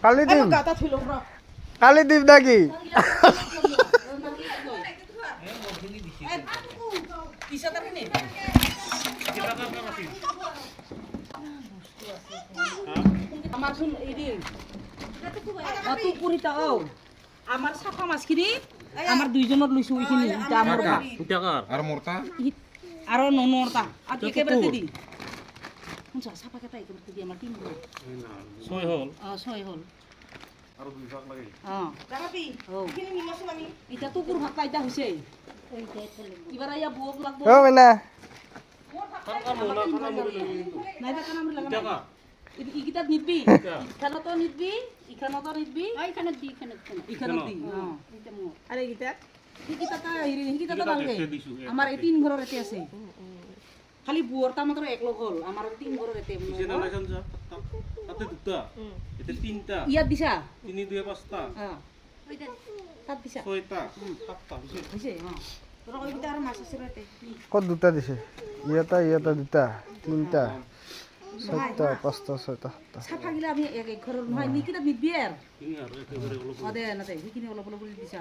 কালীদ্বীপ কালীদ্বীপ নাকি আমার শুন এই আমার সাফা মাছখিনি আমার দুইজনের লইছো ওইখিনি এটা আমার আর মোরতা আর ননরতা আর একেবারে দি শুনছ সাফা কেটা একেবারে দি আমার তিন হল 6 হল 6 হল আর দুই ভাগ লাগে রামাপি এখানে নিমছম আমি এটা তো পুরো ভাত পাইতা হইছে এবার আইয়া ভোগ লাগবো ও মেনা নাইবা কানা আমরি লাগা ইকিটা নিবি ইখানতো নিবি ইখানতো নিবি ইখানে দি ইখানে দি এটা মো আরে ইকিটা তা ইকিটা তো ভালকে আমার এই তিন ঘরের এতে আছে খালি বুয়রটা মাত্র এক লোক হল আমার তিন ঘরের এতে কিনা লাগান যা তাতে দুটা এতে তিনটা ইয়া দিছা 3 2 5টা হ্যাঁ ওইটা সাত দিছা 6টা 7টা হইছে হ্যাঁ তোরা ওইটা আর মাছ আছে রাতে কত দুটা দিছে ইয়েটা দুটা তিনটা চারটা পাঁচটা ছয়টা সাতটা সাফা গিলা আমি এক এক ঘরের নহয় নিকিটা নিবি আর কিনি আর একেবারে হলো অদে নাতে হিকিনি অলপ অলপ করে দিছা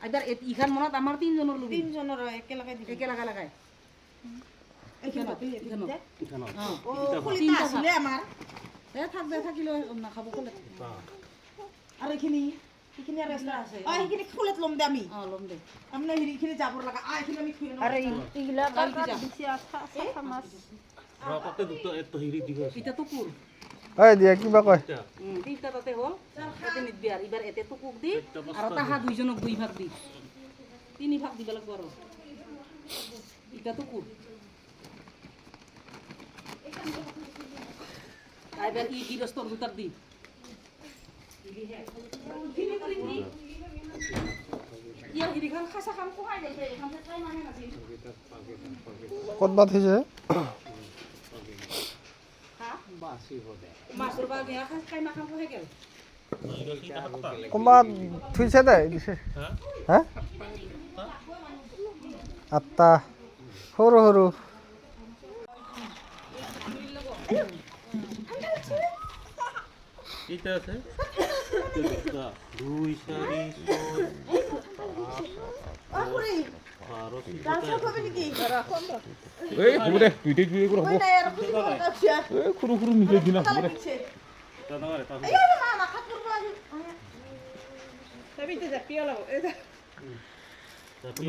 এবার ইখান মনত আমার তিনজনের লবি তিনজনের একেলগে দিবি একেলগে লাগাই এখানে ও খুলিতা আসলে আমার থাক দে থাকিলে না খাবো খুলে আর এখানে আর এক্সট্রা আছে এখানে খুলেত লম দে আমি লম দে আমনে এখানে যাবর লাগা এখানে আমি খুলে আরে ইগলা কাকা দিছি আঠা মাছ রাতে দুটো এত হিরি দিব এটা তো পুর এই দিয়া কিবা কয় তিনটা তাতে হল এতে নিবি আর এবার এতে তো কুক দি আর তাহা দুইজনক দুই ভাগ দি তিন ভাগ দিবা লাগব আর এটা তো কুক এবার ই গিরস্তর দুটার দি ইয়া হিরি খান খাসা খাম কোহাই দেবে এখান থেকে টাইম আনে নাছি কত বাত হয়েছে মাছৰ বা গেয়া খাই কাই মাখাম কোহে গেল কোনবা থুইছে দে দিছে হ্যাঁ আটটা সৰু সৰু এটা আছে দুটা 2 4 6 এই পুরে দুইটা দুই করে হবো এই খুরু খুরু নিচে দিনা পুরে দাদা আরে তা এই না না খাত করব তবিতে যা পিয়া লাগো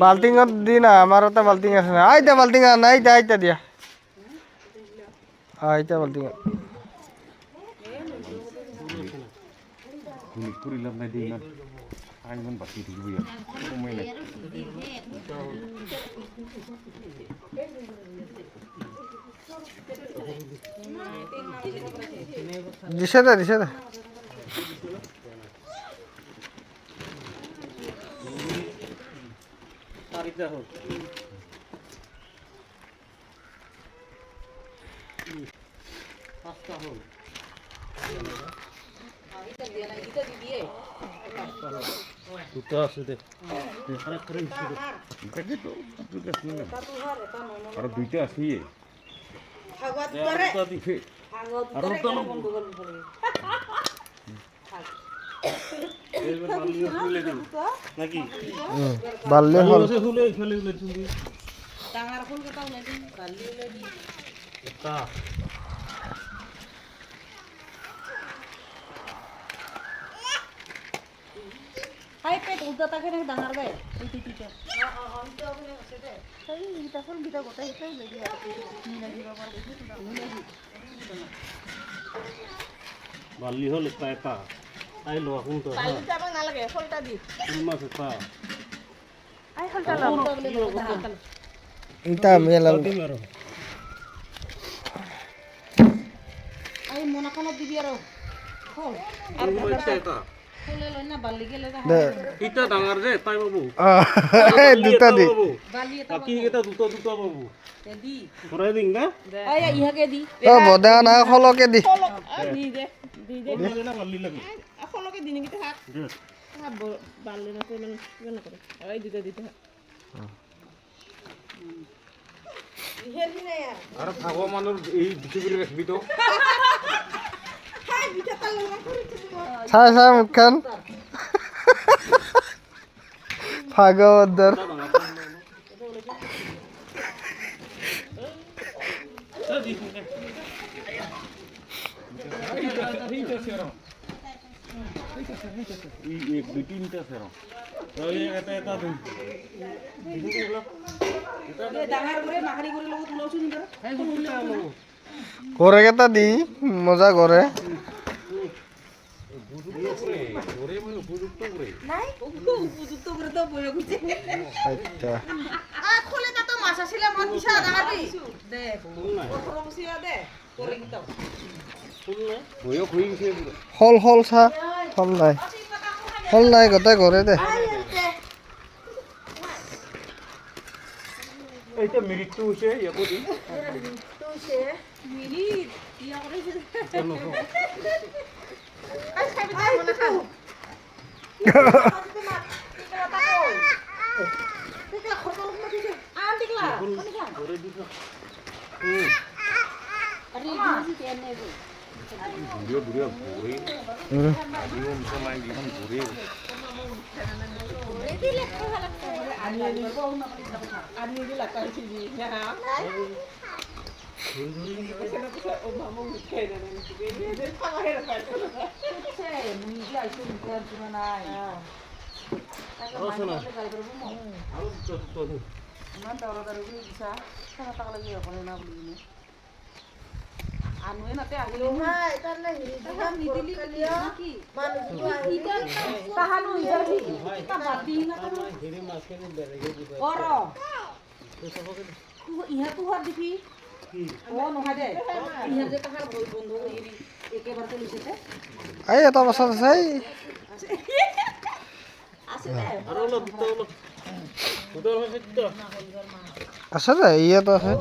বাল্টিঙত দি না আমার এটা বাল্টিং আছে না আইতা বাল্টিং না আইতা দিয়া আইতা বাল্টিং খুলি খুলিলাম না দিন না আইমন বাকি দিব ইয়া সময় নাই দিছে দে তারিখটা হোক পাঁচটা হোক দুটো আছে দে আর দুইটা আছে নাকি বাল্লে হল ডাঙৰ ফুল কেইটা ওলাই দিম বালি ওলাই দিম Ay, pet, udah tak kena dengar deh. Itu. Itu apa yang ada? Tapi kita pun kita kota itu lagi ada. Ini lagi berapa itu sudah. Ini lagi. বালি হল এটা আই লো এখন তো Tali apa nggak lagi? Full tadi. মাছ এটা Ay, full tadi. ইটা মেলাম মারো Ay, muna ka na bibiro. Full. আর মাছ এটা Full lo na bali gele da. দে এটা ডাঙৰ যে তাই বাবু দুটা দি Bali eta. বাকি এটা দুটো দুটো বাবু Jadi. করাই দিন না Ay, iya ke di. ও বদা না খলকে দি Di deh. লাগে না বালি লাগে Ako lo ke dini kita hak. Ha bali na tulang gana ko. Ay, dito. আৰু ভগৱানৰ এই বিচি কৰি ৰাখিবি তো চাই চাই মুখখন ভাগৱতৰ एक दुई तिनटा छ এটা এটা দুই ডাঙৰ কৰে মাহাৰি কৰি লগত ওলাওচোন গৰেকেইটা দি মজা কৰে উপযুক্ত করে তো বইয়ে গুছে আচ্ছা খোলে না তো মাছ আসিলে মন দিছা ডাঙাবি দে ওপরে বসিয়া দে করে গিতাও বয়ো খুই গেছে হল হল চা হল নাই গোটেই ঘৰে দে এইটা মিনিটটো হৈছে ইয়াকো দি মিনিট ইয়া করে ভিডিও ভিডিও ঘুরে ভিডিও মুসলমান দিখন ঘুরে আনুয়ে নাতে আহিলো হাই তালে নিদিলি কি তাহানো ইজারি তা বাদি না তো হেৰি মাছখিনি বেলেগে দিব অর ইহা তো হাত দেখি ও নহয় দে ইহা যে তাহার বন্ধু হেৰি একেবাৰে লিছেতে এই এটা বছৰ আছে আছে দে আৰু অলপ দুটা হৈছে দুটা আছে দে ইয়াতো আছে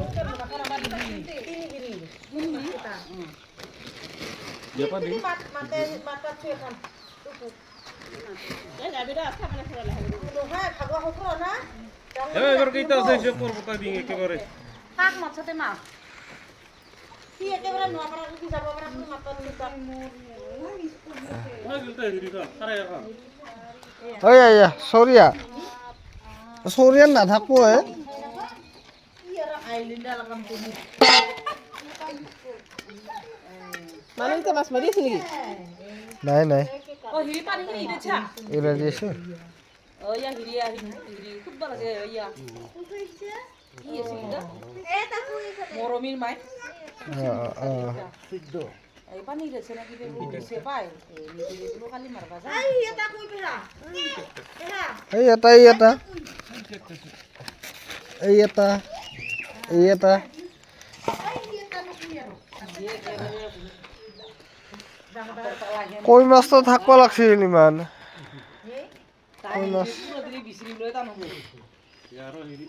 ইয়াপা দি এবাৰ কেইটা আছে হিচাপ কৰিব তাই দিম একেবাৰে কাক মাছতে মাছ কি একেবাৰে নোয়া পাৰা কি যাব পাৰা তুমি মাতন দিতা মই গিলতা হেৰি কা সাৰে এখন ঐ আয়া চৰিয়া নাথাকো কি আর আইলিন্ডা লাগাম তুমি মানুষটা মাছ মারিছে নাকি নাই ও হিরি পানি কি দিছা এরা দিয়েছে ও ইয়া হিরি খুব ভালো আছে ইয়া কি আছে এটা এটা মরমির মাই সিদ্ধ এই পানি দিছে নাকি দিছে পাই নিজে গুলো খালি মারবা যা আই এটা কই বেরা এই এটা কই মাছটো থাকবা লাগছিল ইমান কই মাছ ইয়াৰো হেৰি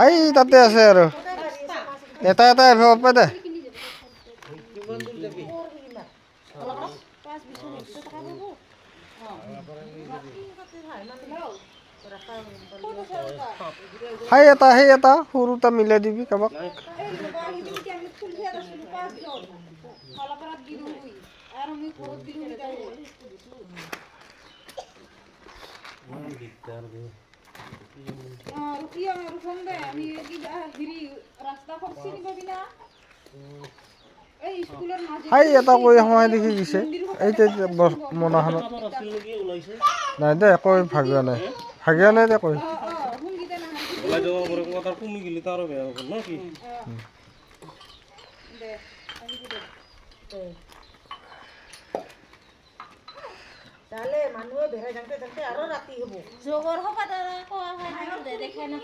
এই তাতে আছে আৰু এটা আহিব পাই দে সেই এটা সৰুটা মিলাই দিবি কাৰোবাক হাই এটা কৈ সময় দেখি গৈছে এইটা মনাখনত নাই দে কৈ ভাগিয়া নাই দে কৈ ওলাই যাব পরে কথা কমি গেলে তারও বেয়া হবে না কি তাহলে মানুহে বেহাই যাওঁতে আৰু ৰাতি হ'ব জগৰ হবা তাৰা কোৱা হয় দে দেখাই না